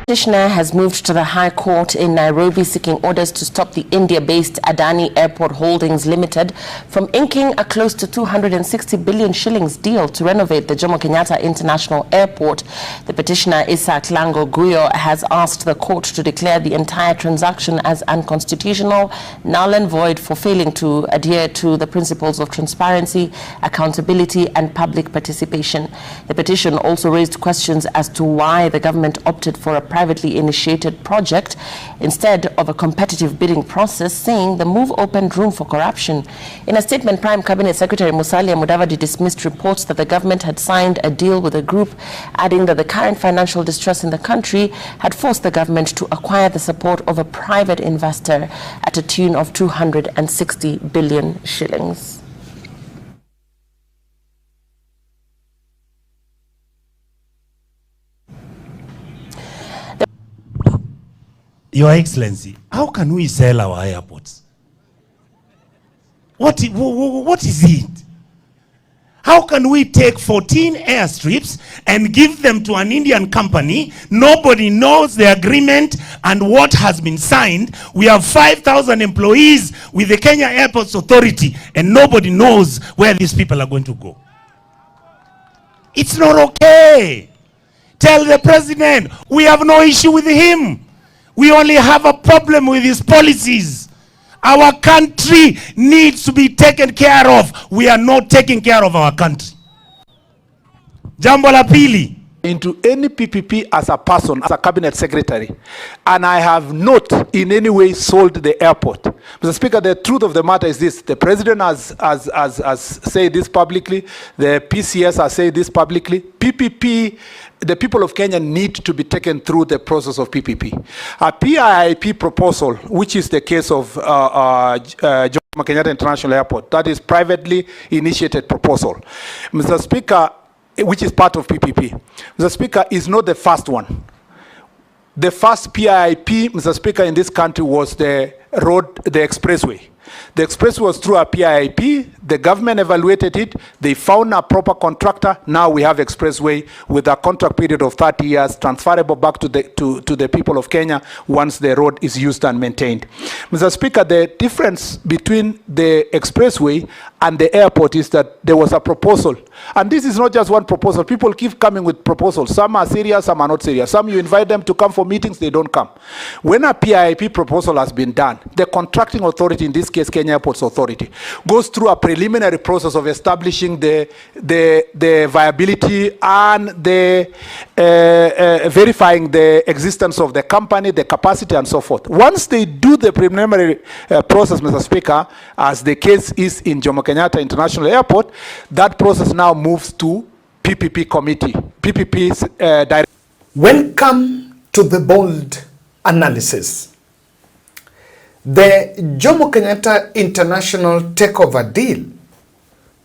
Petitioner has moved to the High Court in Nairobi seeking orders to stop the India-based ADANI Airport Holdings Limited from inking a close to 260 billion shillings deal to renovate the Jomo Kenyatta International Airport. The petitioner, Isaac Lango Guyo, has asked the court to declare the entire transaction as unconstitutional, null and void for failing to adhere to the principles of transparency, accountability and public participation. The petition also raised questions as to why the government opted for a privately initiated project instead of a competitive bidding process, saying the move opened room for corruption. In a statement, Prime Cabinet Secretary Musalia Mudavadi dismissed reports that the government had signed a deal with a group, adding that the current financial distress in the country had forced the government to acquire the support of a private investor at a tune of 260 billion shillings. Your Excellency, how can we sell our airports? What is it? How can we take 14 airstrips and give them to an Indian company? Nobody knows the agreement and what has been signed. We have 5,000 employees with the Kenya Airports Authority and nobody knows where these people are going to go. It's not okay. Tell the president we have no issue with him. We only have a problem with his policies. Our country needs to be taken care of. We are not taking care of our country. Jambo la pili. Into any PPP as a person, as a cabinet secretary, and I have not in any way sold the airport. Mr. Speaker, the truth of the matter is this: the president has said this publicly, the PCS has said this publicly. PPP, the people of Kenya need to be taken through the process of PPP. A PIIP proposal, which is the case of Jomo Kenyatta International Airport, that is privately initiated proposal. Mr. Speaker, which is part of PPP. Mr. Speaker, is not the first one. The first PIIP, Mr. Speaker, in this country was the expressway. The expressway was through a PIIP. The government evaluated it. They found a proper contractor. Now we have expressway with a contract period of 30 years, transferable back to the people of Kenya once the road is used and maintained. Mr. Speaker, the difference between the expressway and the airport is that there was a proposal. And this is not just one proposal. People keep coming with proposals. Some are serious, some are not serious. Some you invite them to come for meetings, they don't come. When a PIIP proposal has been done, the contracting authority, in this case Kenya Airports Authority, goes through a preliminary process of establishing the viability and the verifying the existence of the company, the capacity and so forth. Once they do the preliminary process, Mr. Speaker, as the case is in Jomo Kenyatta International Airport, that process now moves to PPP committee. PPP's direct. Welcome to the bold analysis. The Jomo Kenyatta International Takeover Deal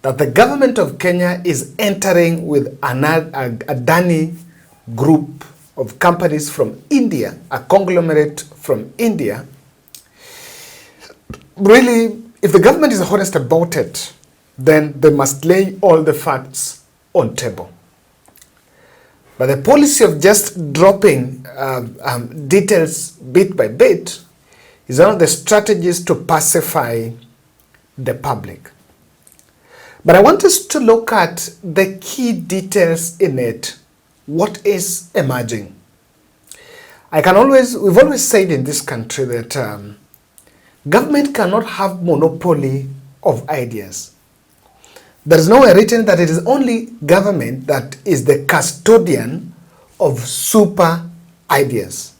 that the government of Kenya is entering with an ADANI group of companies from India, a conglomerate from India. Really, if the government is honest about it, then they must lay all the facts on table. But the policy of just dropping details bit by bit is one of the strategies to pacify the public. But I want us to look at the key details in it. What is emerging? We've always said in this country that government cannot have monopoly of ideas. There is nowhere written that it is only government that is the custodian of super ideas.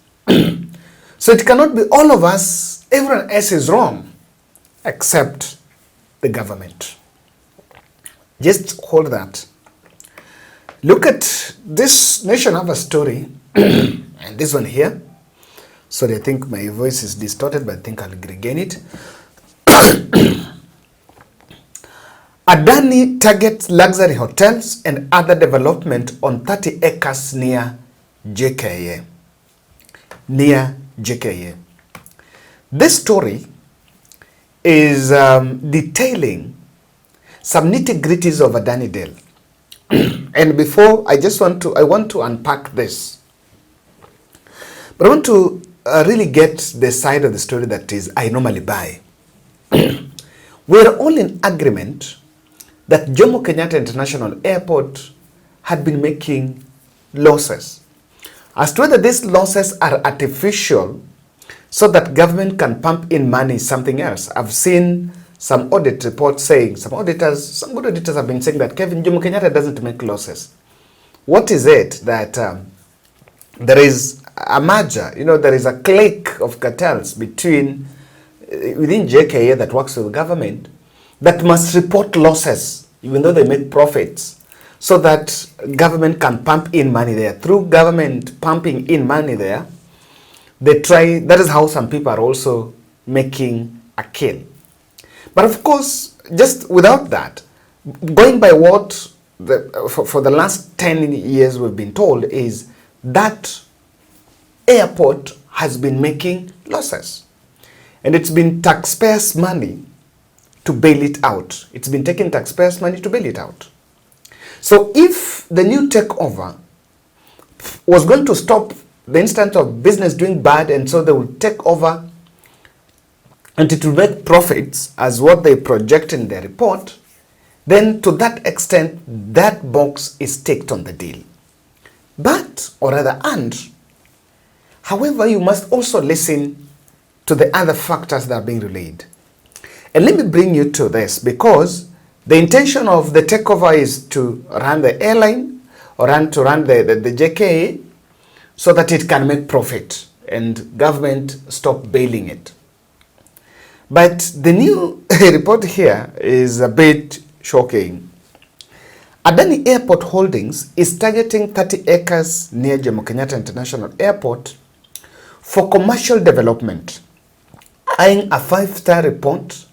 So it cannot be all of us, everyone else is wrong, except the government. Just hold that. Look at this nation have a story, and this one here. Sorry, I think my voice is distorted, but I think I'll regain it. ADANI targets luxury hotels and other development on 30 acres near JKIA. This story is detailing some nitty-gritties of ADANI Deal. And before, I want to unpack this. But I want to really get the side of the story that is I normally buy. We're all in agreement that Jomo Kenyatta International Airport had been making losses. As to whether these losses are artificial so that government can pump in money is something else. I've seen some audit reports saying, some good auditors have been saying that Kevin, Jomo Kenyatta doesn't make losses. What is it that there is a merger, there is a clique of cartels within JKIA that works with the government that must report losses even though they make profits so that government can pump in money there. Through government pumping in money there, that is how some people are also making a kill. But of course, just without that, going by what for the last 10 years we've been told is that airport has been making losses. And it's been taxpayers' money to bail it out. It's been taking taxpayers' money to bail it out. So if the new takeover was going to stop the instance of business doing bad and so they would take over and it will make profits as what they project in their report, then to that extent, that box is ticked on the deal. But, or rather, however, you must also listen to the other factors that are being relayed. And let me bring you to this, because the intention of the takeover is to run the airline or to run the JKA so that it can make profit and government stop bailing it. But the new report here is a bit shocking. ADANI Airport Holdings is targeting 30 acres near Jomo Kenyatta International Airport for commercial development, eyeing a five-star resort,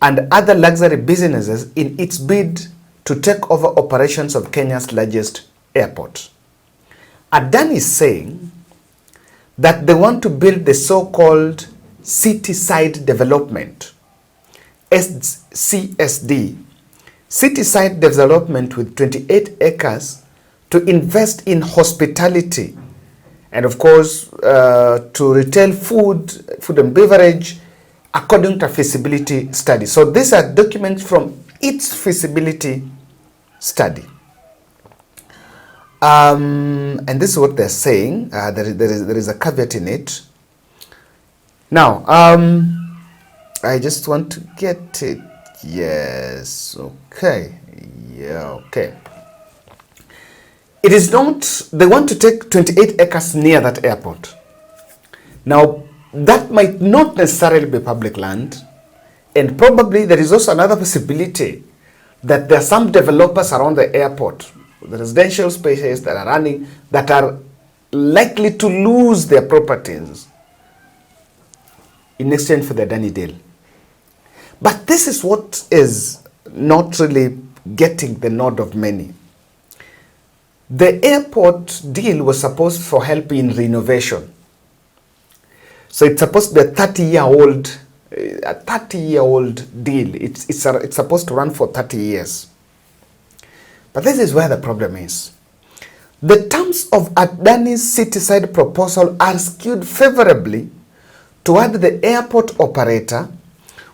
and other luxury businesses in its bid to take over operations of Kenya's largest airport. ADANI is saying that they want to build the so-called city-side development, CSD, city-side development with 28 acres to invest in hospitality and of course to retail food and beverage according to a feasibility study. So these are documents from its feasibility study. And this is what they're saying. There is a caveat in it. Now, I just want to get it. Yes. Okay. Yeah. Okay. It is not, they want to take 28 acres near that airport. Now, that might not necessarily be public land. And probably there is also another possibility that there are some developers around the airport, the residential spaces that are running, that are likely to lose their properties in exchange for the ADANI deal. But this is what is not really getting the nod of many. The airport deal was supposed for help in renovation. So it's supposed to be a 30-year-old deal. It's supposed to run for 30 years. But this is where the problem is. The terms of ADANI's city-side proposal are skewed favorably toward the airport operator,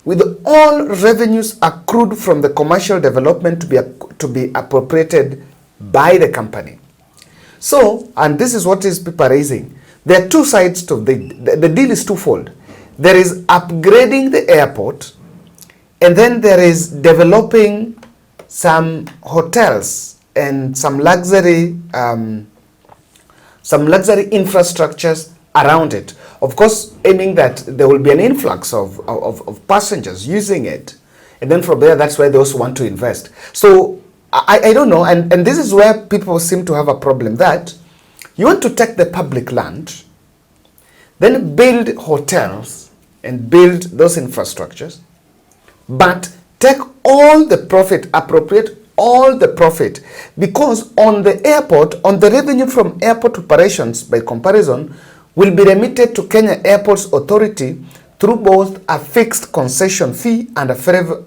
with all revenues accrued from the commercial development to be appropriated by the company. So, and this is what is people raising, there are two sides to the deal is twofold. There is upgrading the airport, and then there is developing some hotels and some luxury infrastructures around it. Of course, aiming that there will be an influx of passengers using it. And then from there, that's where they also want to invest. So I don't know, and this is where people seem to have a problem, that you want to take the public land, then build hotels and build those infrastructures, but take all the profit, appropriate all the profit, because on the airport, on the revenue from airport operations, by comparison, will be remitted to Kenya Airports Authority through both a fixed concession fee and a variable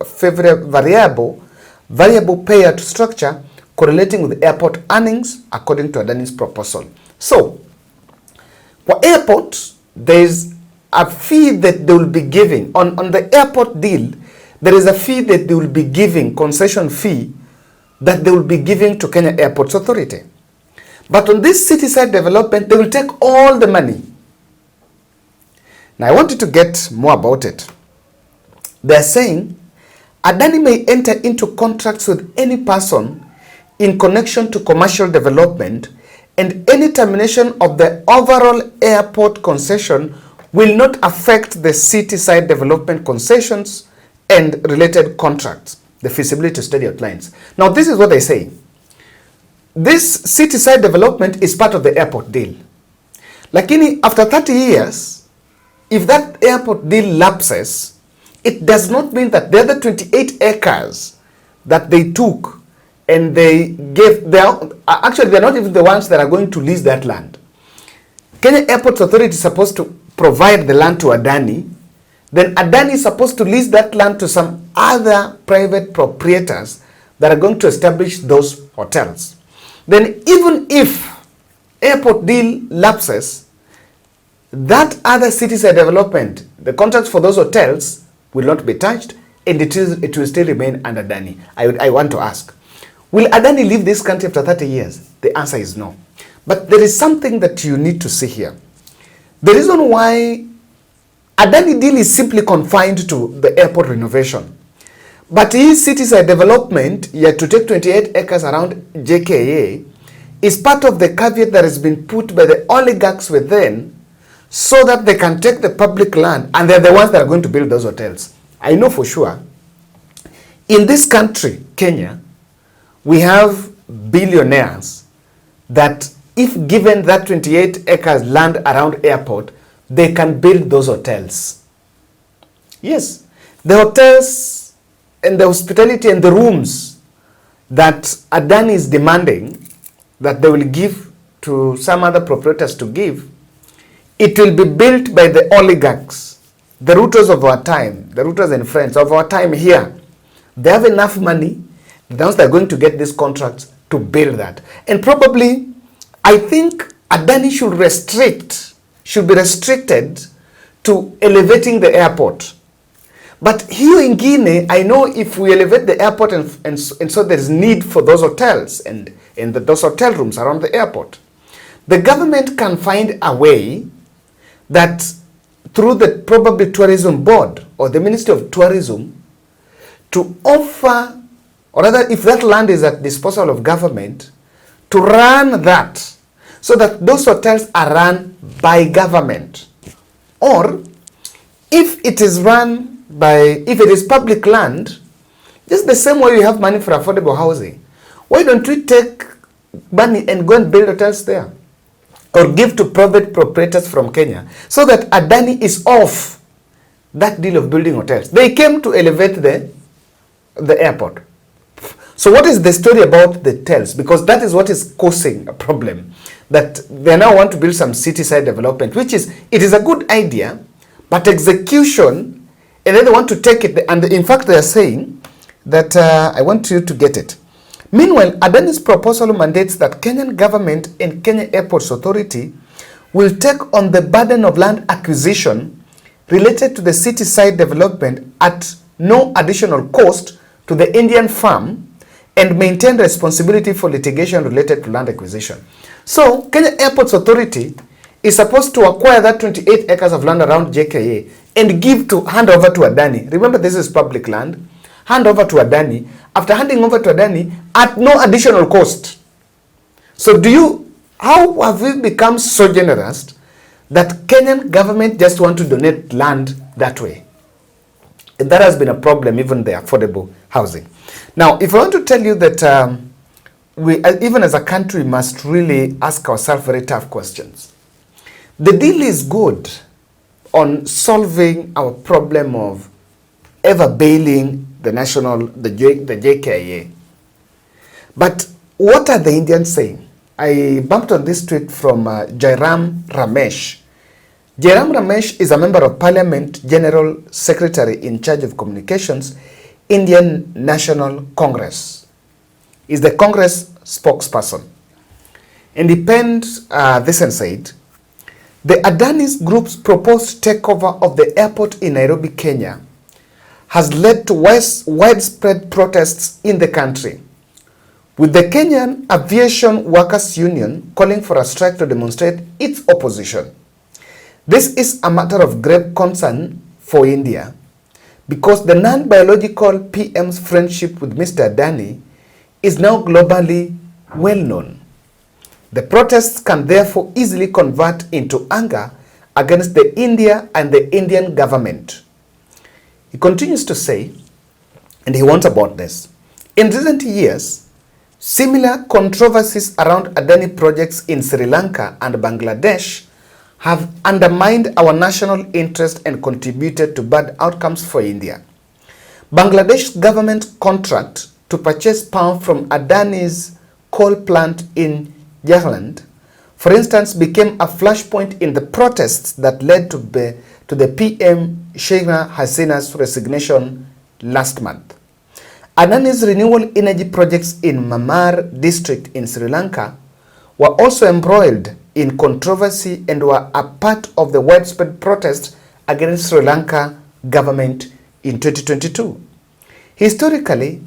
payout structure correlating with airport earnings according to Adani's proposal. So, for airport, there is a fee that they will be giving. On the airport deal, there is a fee that they will be giving, concession fee, that they will be giving to Kenya Airports Authority. But on this city side development, they will take all the money. Now, I want you to get more about it. They're saying Adani may enter into contracts with any person in connection to commercial development, and any termination of the overall airport concession will not affect the city side development concessions and related contracts, the feasibility study outlines. Now, this is what they say. This city side development is part of the airport deal. Lakini after 30 years, if that airport deal lapses, it does not mean that the other 28 acres that they took and they gave, actually they're not even the ones that are going to lease that land. Kenya Airports Authority is supposed to provide the land to Adani. Then Adani is supposed to lease that land to some other private proprietors that are going to establish those hotels. Then even if airport deal lapses, that other city side development, the contracts for those hotels will not be touched, and it will still remain under Adani. I want to ask, will Adani leave this country after 30 years? The answer is no. But there is something that you need to see here. The reason why Adani deal is simply confined to the airport renovation. But his city side development, yet to take 28 acres around JKIA, is part of the caveat that has been put by the oligarchs within, so that they can take the public land and they're the ones that are going to build those hotels. I know for sure, in this country, Kenya, we have billionaires that if given that 28 acres land around airport, they can build those hotels. Yes, the hotels and the hospitality and the rooms that Adani is demanding that they will give to some other proprietors to give, it will be built by the oligarchs, the RUTOs of our time, the RUTOs and friends of our time here. They have enough money, they're going to get these contracts to build that. And probably, I think Adani should be restricted to elevating the airport. But here in Guinea, I know if we elevate the airport and so there's need for those hotels and those hotel rooms around the airport, the government can find a way that through the probably tourism board or the Ministry of Tourism to offer, or rather if that land is at disposal of government, to run that so that those hotels are run by government. Or if it is run by, if it is public land, just the same way you have money for affordable housing, why don't we take money and go and build hotels there? Or give to private proprietors from Kenya, so that Adani is off that deal of building hotels. They came to elevate the airport. So what is the story about the hotels? Because that is what is causing a problem. That they now want to build some city side development, which is, it is a good idea, but execution, and then they want to take it, and in fact they are saying that, I want you to get it. Meanwhile, Adani's proposal mandates that Kenyan government and Kenya Airports Authority will take on the burden of land acquisition related to the city side development at no additional cost to the Indian firm, and maintain responsibility for litigation related to land acquisition. So, Kenya Airports Authority is supposed to acquire that 28 acres of land around JKIA and hand over to Adani. Remember, this is public land. Hand over to Adani. After handing over to Adani, at no additional cost. So how have we become so generous that Kenyan government just want to donate land that way? And that has been a problem, even the affordable housing. Now, if I want to tell you that we, even as a country, must really ask ourselves very tough questions. The deal is good on solving our problem of ever bailing the JKIA. But what are the Indians saying? I bumped on this tweet from Jairam Ramesh. Jairam Ramesh is a member of Parliament, General Secretary in charge of Communications, Indian National Congress. is the Congress spokesperson. Independent this and said, the ADANI Group's proposed takeover of the airport in Nairobi, Kenya, has led to widespread protests in the country, with the Kenyan Aviation Workers Union calling for a strike to demonstrate its opposition. This is a matter of grave concern for India, because the non-biological PM's friendship with Mr. Adani is now globally well known. The protests can therefore easily convert into anger against the India and the Indian government. He continues to say, and he warns about this, in recent years, similar controversies around Adani projects in Sri Lanka and Bangladesh have undermined our national interest and contributed to bad outcomes for India. Bangladesh government contract to purchase palm from Adani's coal plant in Jharkhand, for instance, became a flashpoint in the protests that led to the PM Sheikh Hasina's resignation last month. Adani's renewable energy projects in Mamar district in Sri Lanka were also embroiled in controversy and were a part of the widespread protests against Sri Lanka government in 2022. Historically,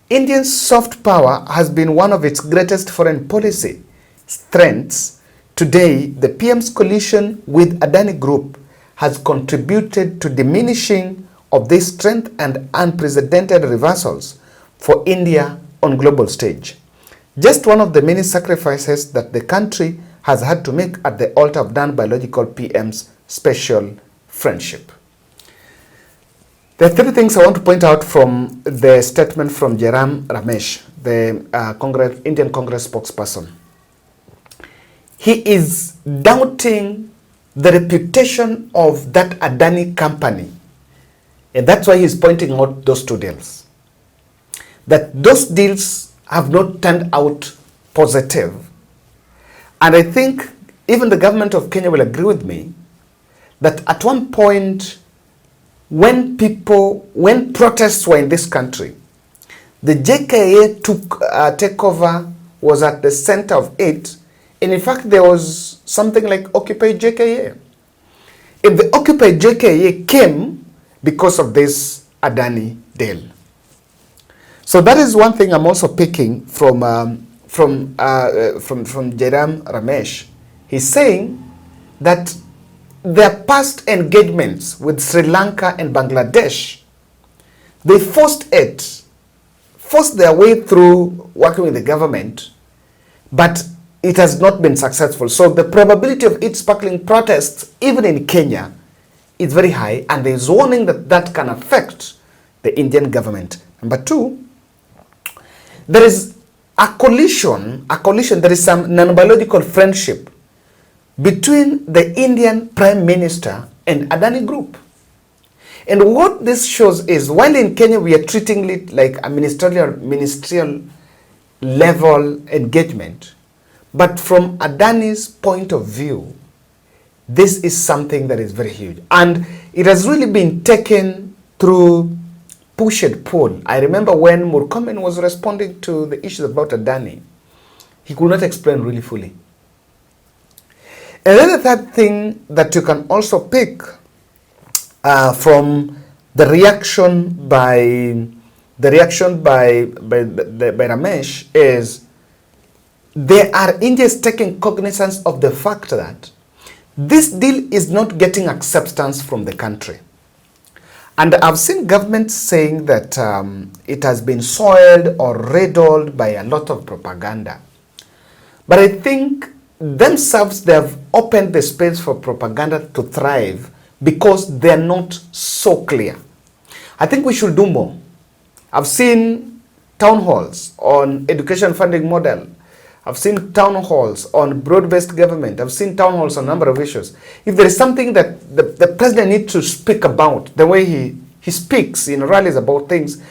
India's soft power has been one of its greatest foreign policy strengths. Today, the PM's coalition with Adani Group has contributed to diminishing of this strength and unprecedented reversals for India on global stage. Just one of the many sacrifices that the country has had to make at the altar of non-biological PM's special friendship. There are three things I want to point out from the statement from Jairam Ramesh, the Indian Congress spokesperson. He is doubting the reputation of that Adani company. And that's why he's pointing out those two deals. That those deals have not turned out positive. And I think even the government of Kenya will agree with me that at one point, when protests were in this country, the JKIA takeover was at the center of it. And in fact, there was something like Occupy JKIA. If the Occupy JKIA came because of this Adani deal. So that is one thing I'm also picking from Jairam Ramesh. He's saying that their past engagements with Sri Lanka and Bangladesh, they forced their way through working with the government, but it has not been successful. So the probability of it sparkling protests, even in Kenya, is very high, and there is warning that that can affect the Indian government. Number two, there is a collision, there is some non-biological friendship between the Indian Prime Minister and Adani Group. And what this shows is, while in Kenya we are treating it like a ministerial level engagement, but from Adani's point of view, this is something that is very huge. And it has really been taken through push and pull. I remember when Murkomen was responding to the issues about Adani, he could not explain really fully. And then the third thing that you can also pick from the reaction by Ramesh is, India is taking cognizance of the fact that this deal is not getting acceptance from the country. And I've seen governments saying that it has been soiled or riddled by a lot of propaganda. But I think themselves, they have opened the space for propaganda to thrive because they're not so clear. I think we should do more. I've seen town halls on education funding model. I've seen town halls on broad-based government. I've seen town halls on a number of issues. If there is something that the president needs to speak about, the way he speaks in rallies about things,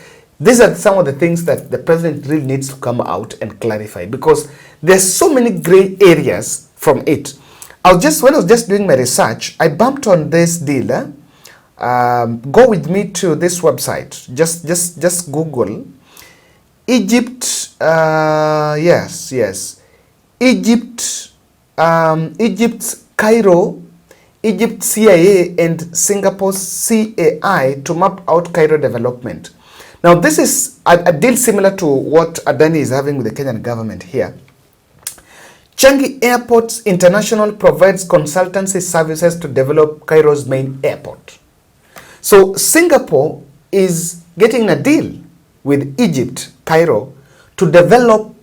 these are some of the things that the president really needs to come out and clarify, because there's so many gray areas from it. When I was just doing my research, I bumped on this deal. Go with me to this website. Just Google Egypt Yes. Egypt's Cairo, Egypt CIA and Singapore's CAI to map out Cairo development. Now this is a deal similar to what ADANI is having with the Kenyan government here. Changi Airports International provides consultancy services to develop Cairo's main airport. So Singapore is getting a deal with Egypt, Cairo, to develop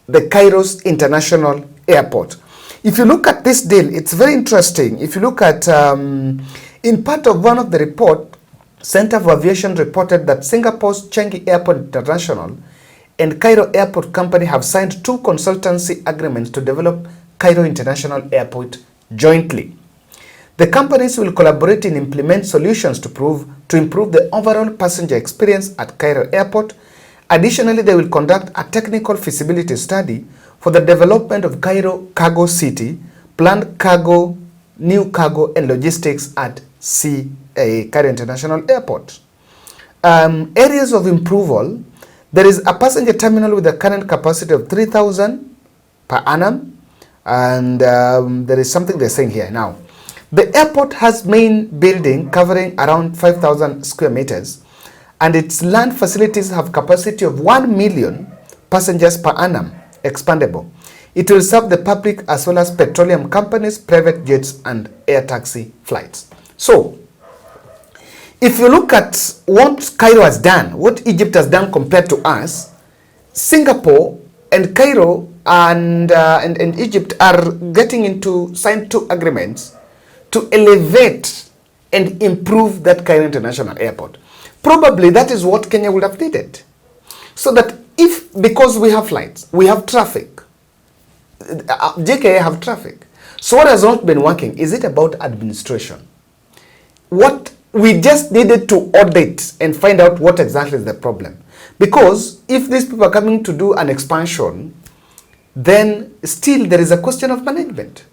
the Cairo's International Airport. If you look at this deal, it's very interesting. If you look at, in part of one of the report, Center for Aviation reported that Singapore's Changi Airport International and Cairo Airport Company have signed 2 consultancy agreements to develop Cairo International Airport jointly. The companies will collaborate and implement solutions to improve the overall passenger experience at Cairo Airport. Additionally, they will conduct a technical feasibility study for the development of Cairo Cargo City, planned cargo, new cargo and logistics at Cairo International Airport. Areas of approval: there is a passenger terminal with a current capacity of 3,000 per annum, and there is something they're saying here now. The airport has main building covering around 5,000 square meters, and its land facilities have capacity of 1 million passengers per annum, expandable. It will serve the public as well as petroleum companies, private jets, and air taxi flights. So, if you look at what Cairo has done, what Egypt has done compared to us, Singapore and Cairo and Egypt are getting into signed 2 agreements to elevate and improve that Cairo International Airport. Probably that is what Kenya would have needed. So that because we have flights, we have traffic, JKIA have traffic. So what has not been working? Is it about administration? What we just needed to audit and find out what exactly is the problem. Because if these people are coming to do an expansion, then still there is a question of management.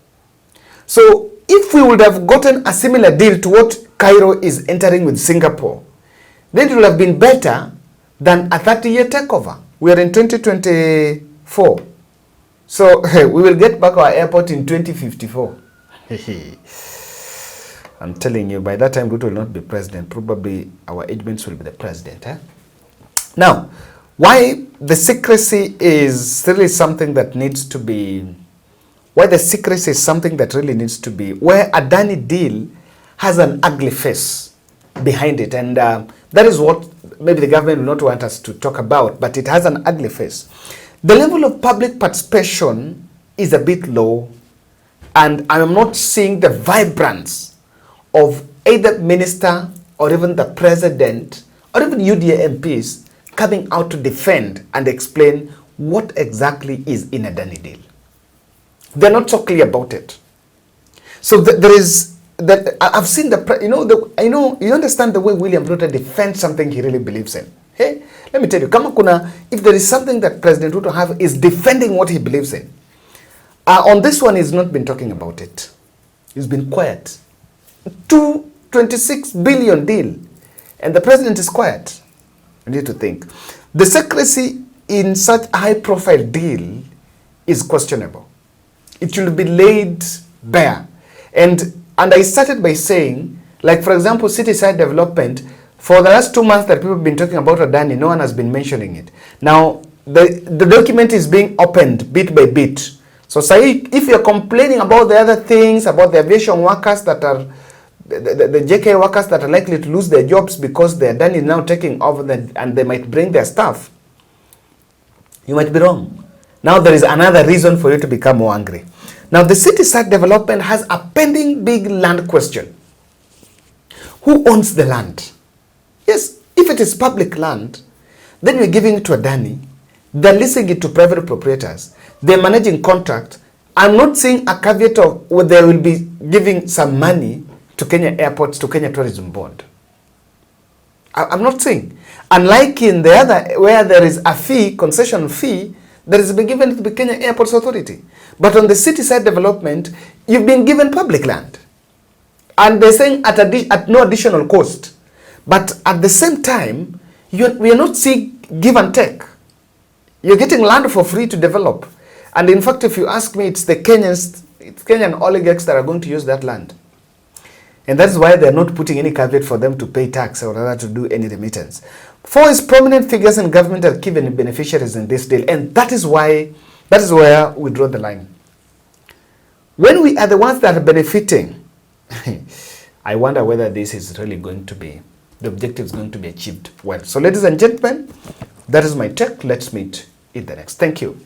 So if we would have gotten a similar deal to what Cairo is entering with Singapore, then it would have been better than a 30-year takeover. We are in 2024. So we will get back our airport in 2054. I'm telling you, by that time, RUTO will not be president. Probably our agents will be the president. Now, why the secrecy is really something that needs to be, where ADANI deal has an ugly face behind it. And that is what maybe the government will not want us to talk about, but it has an ugly face. The level of public participation is a bit low, and I am not seeing the vibrance of either minister or even the president or even UDA MPs coming out to defend and explain what exactly is in a ADANI deal. They're not so clear about it. So there is that I've seen you understand the way William Ruto defends something he really believes in. Hey, let me tell you, if there is something that President Ruto have is defending what he believes in. On this one, he's not been talking about it. He's been quiet. 26 billion deal, and the president is quiet. You need to think. The secrecy in such a high-profile deal is questionable. It should be laid bare. And I started by saying, like for example, city-side development, for the last 2 months that people have been talking about ADANI, no one has been mentioning it. Now, the document is being opened bit by bit. So say, if you're complaining about the other things, about the aviation workers that are, the JKIA workers that are likely to lose their jobs because the ADANI is now taking over and they might bring their staff, you might be wrong. Now there is another reason for you to become more angry. Now the city-side development has a pending big land question. Who owns the land? Yes, if it is public land, then we're giving it to ADANI. They're leasing it to private proprietors. They're managing contract. I'm not seeing a caveat of where they will be giving some money to Kenya airports, to Kenya Tourism Board. I'm not saying. Unlike in the other, where there is a fee, concession fee, that is been given to the Kenya Airports Authority. But on the city-side development, you've been given public land. And they're saying at no additional cost. But at the same time, we are not seeing give and take. You're getting land for free to develop. And in fact, if you ask me, it's Kenyan oligarchs that are going to use that land. And that's why they're not putting any caveat for them to pay tax or rather to do any remittance. 4 is prominent figures in government are given beneficiaries in this deal. And that is where we draw the line. When we are the ones that are benefiting, I wonder whether this is really going to be, the objective is going to be achieved well. So ladies and gentlemen, that is my take. Let's meet in the next. Thank you.